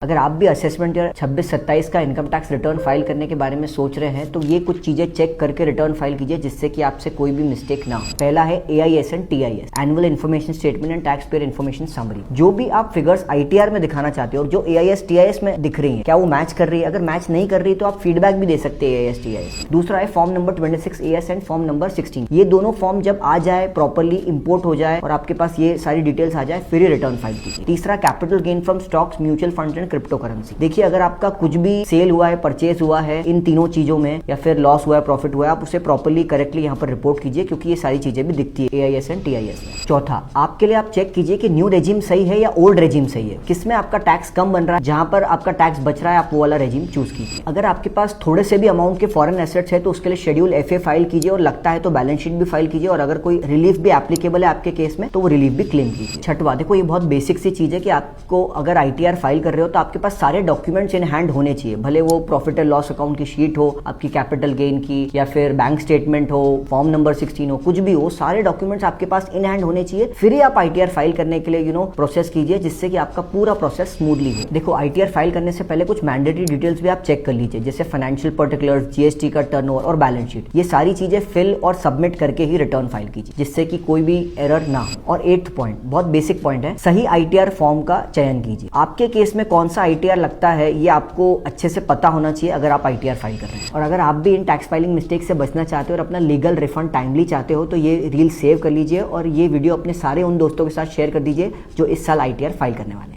अगर आप भी असेसमेंट या 26-27 का इनकम टैक्स रिटर्न फाइल करने के बारे में सोच रहे हैं तो ये कुछ चीजें चेक करके रिटर्न फाइल कीजिए जिससे कि आपसे कोई भी मिस्टेक ना हो। पहला है AIS and TIS, annual information statement and tax payer information summary. जो भी आप फिगर्स ITR में दिखाना चाहते हो और जो AIS TIS में दिख रही है क्या वो मैच कर रही है? अगर मैच नहीं कर रही तो आप फीडबैक भी दे सकते हैं AIS TIS। दूसरा है form number 26 AS and form number 16। ये दोनों फॉर्म जब आ जाए, प्रॉपरली इंपोर्ट हो जाए और आपके पास ये सारी डिटेल्स आ जाए फिर ही रिटर्न फाइल कीजिए। तीसरा capital gain from stocks, mutual fund and crypto currency. देखिए अगर आपका कुछ भी सेल हुआ है, परचेज हुआ है इन तीनों चीजों में या फिर लॉस हुआ है, प्रॉफिट हुआ है, आप उसे प्रॉपर्ली करेक्टली यहाँ पर रिपोर्ट कीजिए क्योंकि ये सारी चीजें भी दिखती है AIS एंड TIS में। चौथा, आपके लिए आप चेक कीजिए कि न्यू रेजिम सही है या ओल्ड रेजिम सही है, किसमें आपका टैक्स कम बन रहा है, जहां पर आपका टैक्स बच रहा है आप वो वाला रेजिम चूज कीजिए। अगर आपके पास थोड़े से भी अमाउंट के फॉरेन एसेट्स है तो उसके लिए शेड्यूल FA फाइल कीजिए और लगता है तो बैलेंस शीट भी फाइल कीजिए और अगर कोई रिलीफ भी एप्लीकेबल है आपके केस में तो वो रिलीफ भी क्लेम कीजिए। छठवा, देखो ये बहुत बेसिक सी चीज है कि आपको अगर ITR फाइल कर रहे हो तो आपके पास सारे डॉक्यूमेंट्स इन हैंड होने चाहिए, भले वो प्रॉफिट एंड लॉस अकाउंट की शीट हो, आपकी कैपिटल गेन की या फिर बैंक स्टेटमेंट हो, फॉर्म नंबर 16 हो, कुछ भी हो, सारे डॉक्यूमेंट्स आपके पास इन हैंड होने चाहिए। फिर ही आप ITR फाइल करने के लिए प्रोसेस कीजिए जिससे कि आपका पूरा प्रोसेस स्मूथली हो। देखो ITR फाइल करने से पहले कुछ मैंडेटरी डिटेल्स भी आप चेक कर लीजिए जैसे फाइनेंशियल पर्टिकुलर्स, GST का टर्नओवर और बैलेंस शीट। ये सारी चीजें फिल और सबमिट करके ही रिटर्न फाइल कीजिए जिससे कि कोई भी एरर ना हो। और 8th पॉइंट बहुत बेसिक पॉइंट है, सही ITR फॉर्म का चयन कीजिए। आपके केस में कौन सा ITR लगता है ये आपको अच्छे से पता होना चाहिए अगर आप ITR फाइल कर रहे हैं। और अगर आप भी इन टैक्स फाइलिंग मिस्टेक से बचना चाहते हो और अपना लीगल रिफंड टाइमली चाहते हो तो ये रील सेव कर लीजिए और ये वीडियो अपने सारे उन दोस्तों के साथ शेयर कर दीजिए जो इस साल ITR फाइल करने वाले हैं।